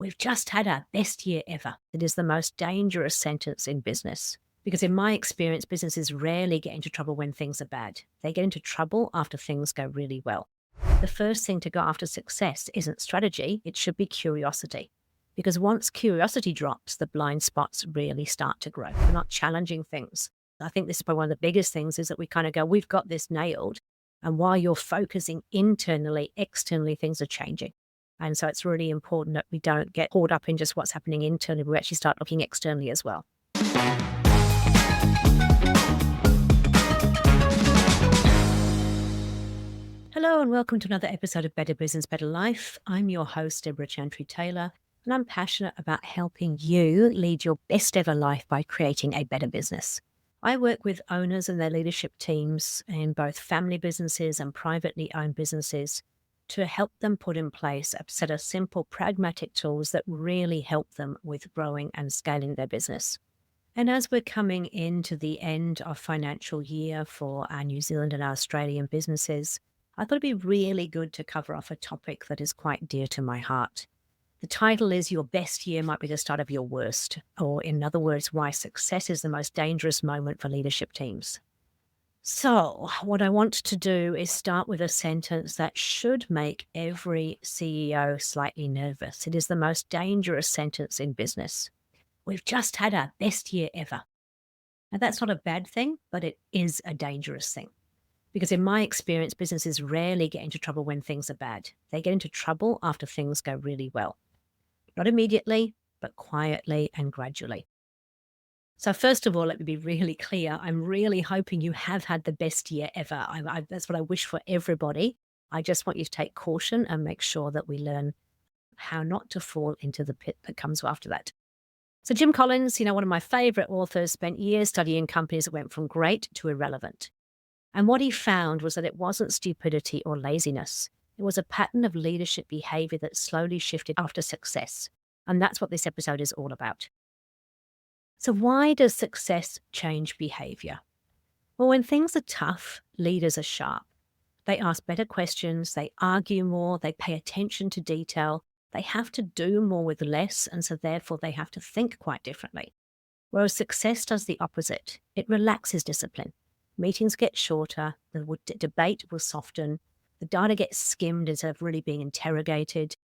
We've just had our best year ever. It is the most dangerous sentence in business. Because in my experience, businesses rarely get into trouble when things are bad. They get into trouble after things go really well. The first thing to go after success isn't strategy, it should be curiosity. Because once curiosity drops, the blind spots really start to grow. We're not challenging things. I think this is probably one of the biggest things is that we kind of go, we've got this nailed. And while you're focusing internally, externally, things are changing. And so it's really important that we don't get caught up in just what's happening internally, but we actually start looking externally as well. Hello and welcome to another episode of Better Business, Better Life. I'm your host, Debra Chantry-Taylor, and I'm passionate about helping you lead your best ever life by creating a better business. I work with owners and their leadership teams in both family businesses and privately owned businesses to help them put in place a set of simple, pragmatic tools that really help them with growing and scaling their business. And as we're coming into the end of financial year for our New Zealand and our Australian businesses, I thought it'd be really good to cover off a topic that is quite dear to my heart. The title is Your Best Year Might Be the Start of Your Worst, or in other words, Why Success is the Most Dangerous Moment for Leadership Teams. So, what I want to do is start with a sentence that should make every CEO slightly nervous. It is the most dangerous sentence in business. We've just had our best year ever. Now, that's not a bad thing, but it is a dangerous thing. Because in my experience, businesses rarely get into trouble when things are bad. They get into trouble after things go really well. Not immediately, but quietly and gradually. So first of all, let me be really clear. I'm really hoping you have had the best year ever. That's what I wish for everybody. I just want you to take caution and make sure that we learn how not to fall into the pit that comes after that. So Jim Collins, one of my favorite authors, spent years studying companies that went from great to irrelevant. And what he found was that it wasn't stupidity or laziness. It was a pattern of leadership behavior that slowly shifted after success. And that's what this episode is all about. So why does success change behavior? Well, when things are tough, leaders are sharp. They ask better questions, they argue more, they pay attention to detail, they have to do more with less, and so therefore they have to think quite differently. Whereas success does the opposite. It relaxes discipline. Meetings get shorter, the debate will soften, the data gets skimmed instead of really being interrogated.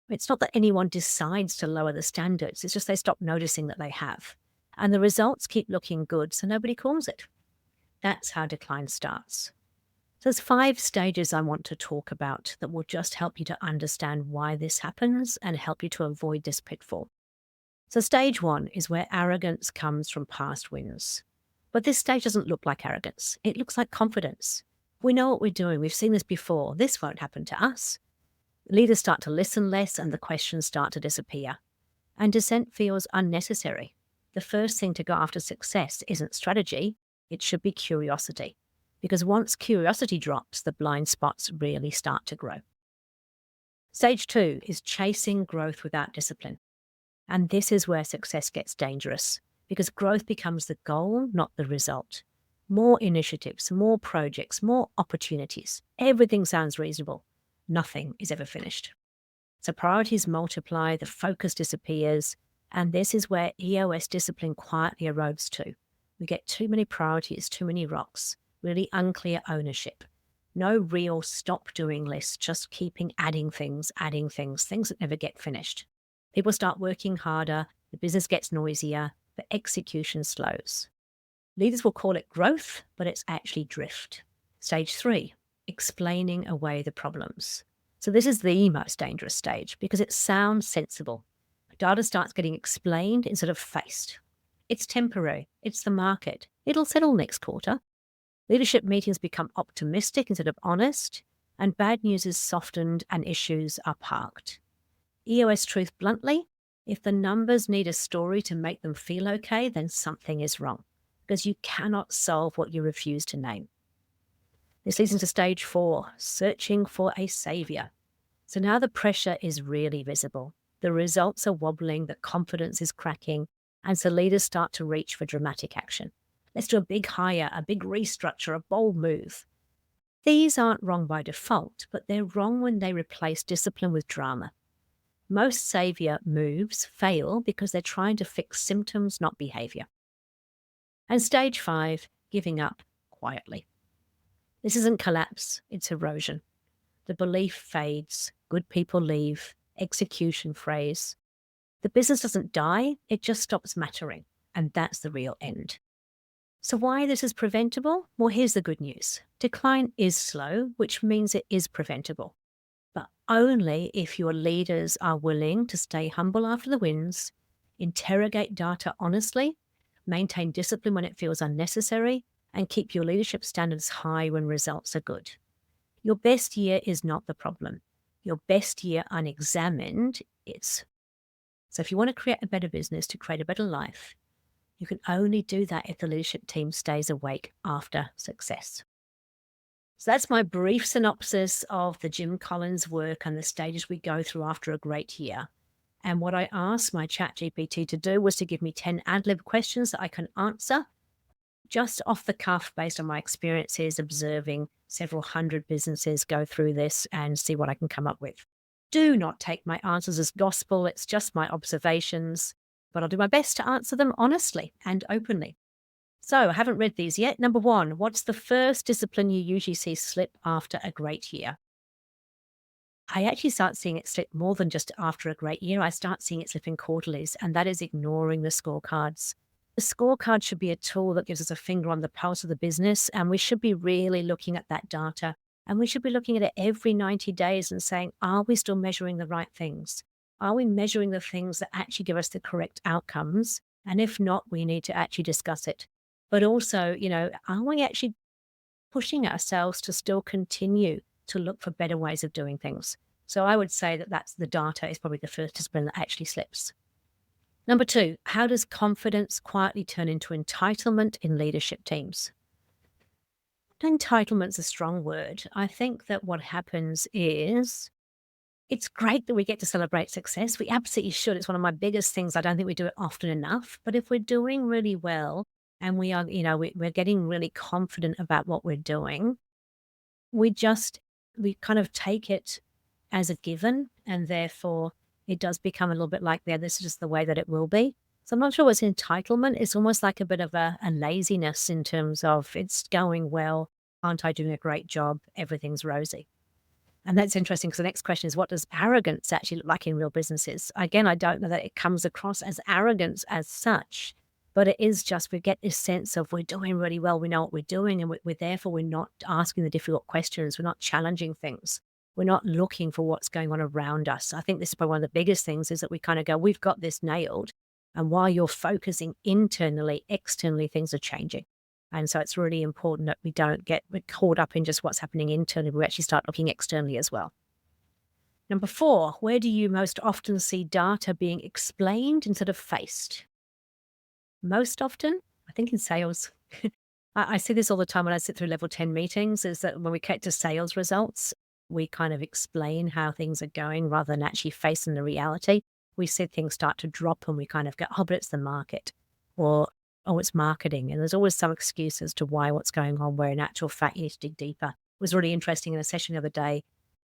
It's not that anyone decides to lower the standards, it's just they stop noticing that they have. And the results keep looking good, so nobody calls it. That's how decline starts. So there's 5 stages I want to talk about that will just help you to understand why this happens and help you to avoid this pitfall. So stage 1 is where arrogance comes from past wins. But this stage doesn't look like arrogance. It looks like confidence. We know what we're doing. We've seen this before. This won't happen to us. Leaders start to listen less and the questions start to disappear. And dissent feels unnecessary. The first thing to go after success isn't strategy. It should be curiosity. Because once curiosity drops, the blind spots really start to grow. Stage 2 is chasing growth without discipline. And this is where success gets dangerous, because growth becomes the goal, not the result. More initiatives, more projects, more opportunities. Everything sounds reasonable. Nothing is ever finished. So priorities multiply, the focus disappears, and this is where EOS discipline quietly erodes too. We get too many priorities, too many rocks, really unclear ownership. No real stop doing lists, just keeping adding things that never get finished. People start working harder, the business gets noisier, but execution slows. Leaders will call it growth, but it's actually drift. Stage 3, explaining away the problems. So this is the most dangerous stage because it sounds sensible. Data starts getting explained instead of faced. It's temporary. It's the market. It'll settle next quarter. Leadership meetings become optimistic instead of honest, and bad news is softened and issues are parked. EOS truth bluntly, if the numbers need a story to make them feel okay, then something is wrong, because you cannot solve what you refuse to name. This leads into stage 4, searching for a saviour. So now the pressure is really visible. The results are wobbling, the confidence is cracking, and so leaders start to reach for dramatic action. Let's do a big hire, a big restructure, a bold move. These aren't wrong by default, but they're wrong when they replace discipline with drama. Most saviour moves fail because they're trying to fix symptoms, not behaviour. And stage 5, giving up quietly. This isn't collapse, it's erosion. The belief fades, good people leave, execution phrase. The business doesn't die, it just stops mattering. And that's the real end. So why this is preventable? Well, here's the good news. Decline is slow, which means it is preventable. But only if your leaders are willing to stay humble after the wins, interrogate data honestly, maintain discipline when it feels unnecessary, and keep your leadership standards high when results are good. Your best year is not the problem. Your best year unexamined is. So if you want to create a better business to create a better life, you can only do that if the leadership team stays awake after success. So that's my brief synopsis of the Jim Collins work and the stages we go through after a great year. And what I asked my ChatGPT to do was to give me 10 ad-lib questions that I can answer just off the cuff based on my experiences observing several hundred businesses go through this and see what I can come up with. Do not take my answers as gospel. It's just my observations, but I'll do my best to answer them honestly and openly. So I haven't read these yet. Number 1, what's the first discipline you usually see slip after a great year? I actually start seeing it slip more than just after a great year. I start seeing it slip in quarterlies, and that is ignoring the scorecards. The scorecard should be a tool that gives us a finger on the pulse of the business, and we should be really looking at that data. And we should be looking at it every 90 days and saying, are we still measuring the right things? Are we measuring the things that actually give us the correct outcomes? And if not, we need to actually discuss it. But also, are we actually pushing ourselves to still continue to look for better ways of doing things? So I would say that that's the data is probably the first discipline that actually slips. Number 2, how does confidence quietly turn into entitlement in leadership teams? Entitlement's a strong word. I think that what happens is it's great that we get to celebrate success. We absolutely should. It's one of my biggest things. I don't think we do it often enough. But if we're doing really well and we are, we're getting really confident about what we're doing, we kind of take it as a given, and therefore it does become a little bit like, this is just the way that it will be. So I'm not sure what's entitlement. It's almost like a bit of a laziness in terms of it's going well. Aren't I doing a great job? Everything's rosy. And that's interesting because the next question is, what does arrogance actually look like in real businesses? Again, I don't know that it comes across as arrogance as such, but it is just we get this sense of we're doing really well, we know what we're doing, and we're not asking the difficult questions, we're not challenging things, we're not looking for what's going on around us. I think this is probably one of the biggest things is that we kind of go, we've got this nailed, and while you're focusing internally, externally things are changing. And so it's really important that we don't get caught up in just what's happening internally. We actually start looking externally as well. Number 4, where do you most often see data being explained instead of faced? Most often, I think in sales. I see this all the time when I sit through level 10 meetings, is that when we get to sales results, we kind of explain how things are going rather than actually facing the reality. We see things start to drop and we kind of go, oh, but it's the market. Or oh, it's marketing. And there's always some excuse as to why what's going on, where in actual fact you need to dig deeper. It was really interesting in a session the other day.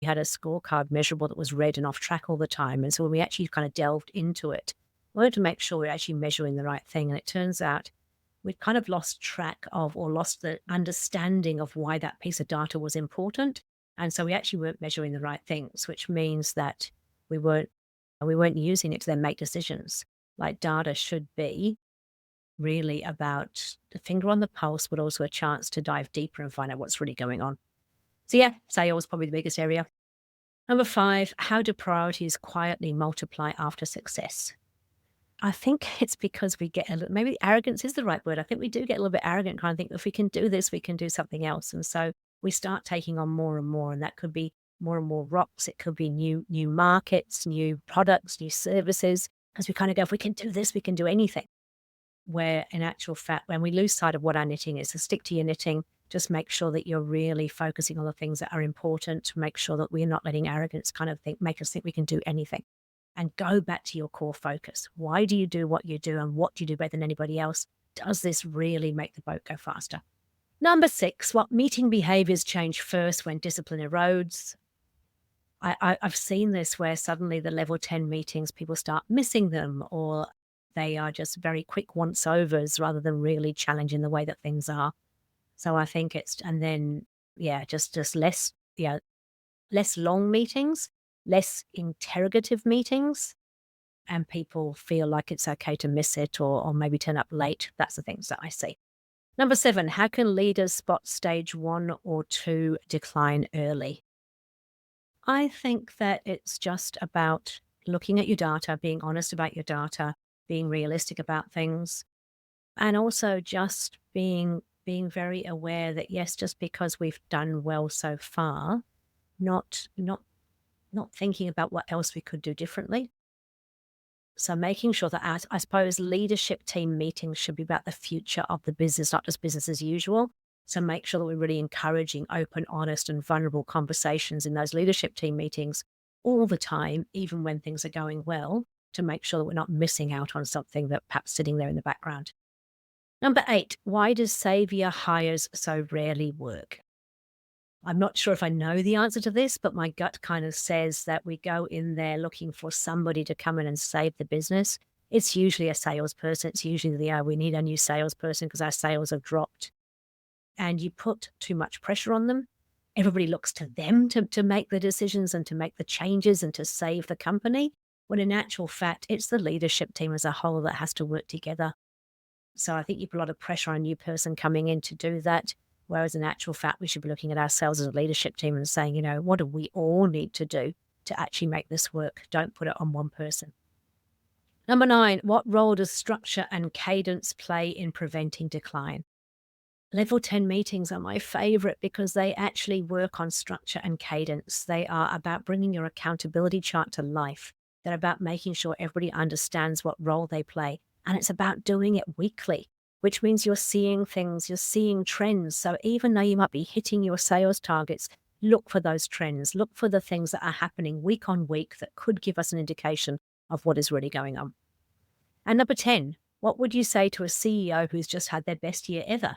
We had a scorecard measurable that was red and off track all the time. And so when we actually kind of delved into it, we wanted to make sure we're actually measuring the right thing. And it turns out we'd kind of lost track of or lost the understanding of why that piece of data was important. And so we actually weren't measuring the right things, which means that we weren't using it to then make decisions. Like data should be really about the finger on the pulse, but also a chance to dive deeper and find out what's really going on. So yeah, sales is probably the biggest area. Number 5, how do priorities quietly multiply after success? I think it's because we get maybe arrogance is the right word. I think we do get a little bit arrogant, kind of think if we can do this, we can do something else. And so we start taking on more and more, and that could be more and more rocks. It could be new markets, new products, new services, because we kind of go, if we can do this, we can do anything. Where in actual fact, when we lose sight of what our knitting is, so stick to your knitting, just make sure that you're really focusing on the things that are important, to make sure that we're not letting arrogance kind of make us think we can do anything. And go back to your core focus. Why do you do what you do, and what do you do better than anybody else? Does this really make the boat go faster? Number 6, what meeting behaviours change first when discipline erodes? I've seen this where suddenly the level 10 meetings, people start missing them, or they are just very quick once overs rather than really challenging the way that things are. So I think it's, and then, yeah, just less, yeah, less long meetings, less interrogative meetings, and people feel like it's okay to miss it or maybe turn up late. That's the things that I see. Number 7, how can leaders spot stage 1 or 2 decline early? I think that it's just about looking at your data, being honest about your data, being realistic about things, and also just being very aware that yes, just because we've done well so far, not not not thinking about what else we could do differently. So making sure that I suppose leadership team meetings should be about the future of the business, not just business as usual. So make sure that we're really encouraging open, honest, and vulnerable conversations in those leadership team meetings all the time, even when things are going well, to make sure that we're not missing out on something that perhaps sitting there in the background. Number 8, why does saviour hires so rarely work? I'm not sure if I know the answer to this, but my gut kind of says that we go in there looking for somebody to come in and save the business. It's usually a salesperson. It's usually we need a new salesperson because our sales have dropped. And you put too much pressure on them. Everybody looks to them to make the decisions and to make the changes and to save the company. When in actual fact, it's the leadership team as a whole that has to work together. So I think you put a lot of pressure on a new person coming in to do that. Whereas in actual fact, we should be looking at ourselves as a leadership team and saying, what do we all need to do to actually make this work? Don't put it on one person. Number 9, what role does structure and cadence play in preventing decline? Level 10 meetings are my favorite because they actually work on structure and cadence. They are about bringing your accountability chart to life. They're about making sure everybody understands what role they play. And it's about doing it weekly, which means you're seeing things, you're seeing trends. So even though you might be hitting your sales targets, look for those trends, look for the things that are happening week on week that could give us an indication of what is really going on. And number 10, what would you say to a CEO who's just had their best year ever?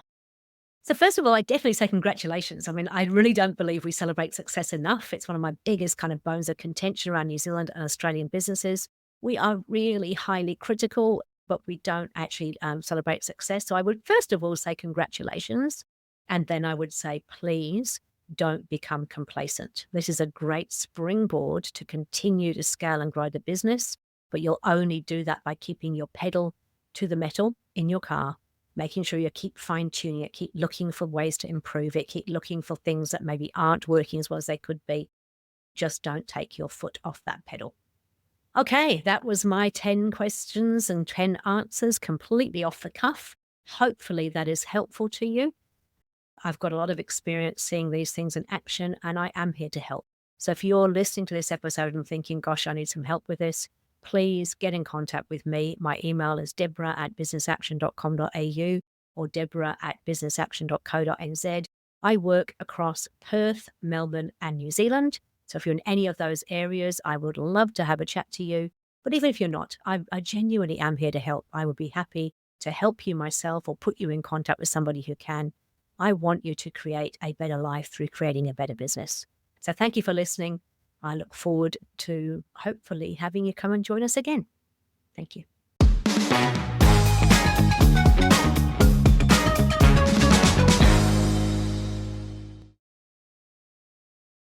So first of all, I definitely say congratulations. I mean, I really don't believe we celebrate success enough. It's one of my biggest kind of bones of contention around New Zealand and Australian businesses. We are really highly critical, but we don't actually celebrate success. So I would first of all say congratulations. And then I would say, please don't become complacent. This is a great springboard to continue to scale and grow the business, but you'll only do that by keeping your pedal to the metal in your car, making sure you keep fine-tuning it, keep looking for ways to improve it, keep looking for things that maybe aren't working as well as they could be. Just don't take your foot off that pedal. Okay, that was my 10 questions and 10 answers completely off the cuff. Hopefully that is helpful to you. I've got a lot of experience seeing these things in action, and I am here to help. So if you're listening to this episode and thinking, gosh, I need some help with this, please get in contact with me. My email is debra@businessaction.com.au or debra@businessaction.co.nz. I work across Perth, Melbourne, and New Zealand. So if you're in any of those areas, I would love to have a chat to you. But even if you're not, I genuinely am here to help. I would be happy to help you myself or put you in contact with somebody who can. I want you to create a better life through creating a better business. So thank you for listening. I look forward to hopefully having you come and join us again. Thank you.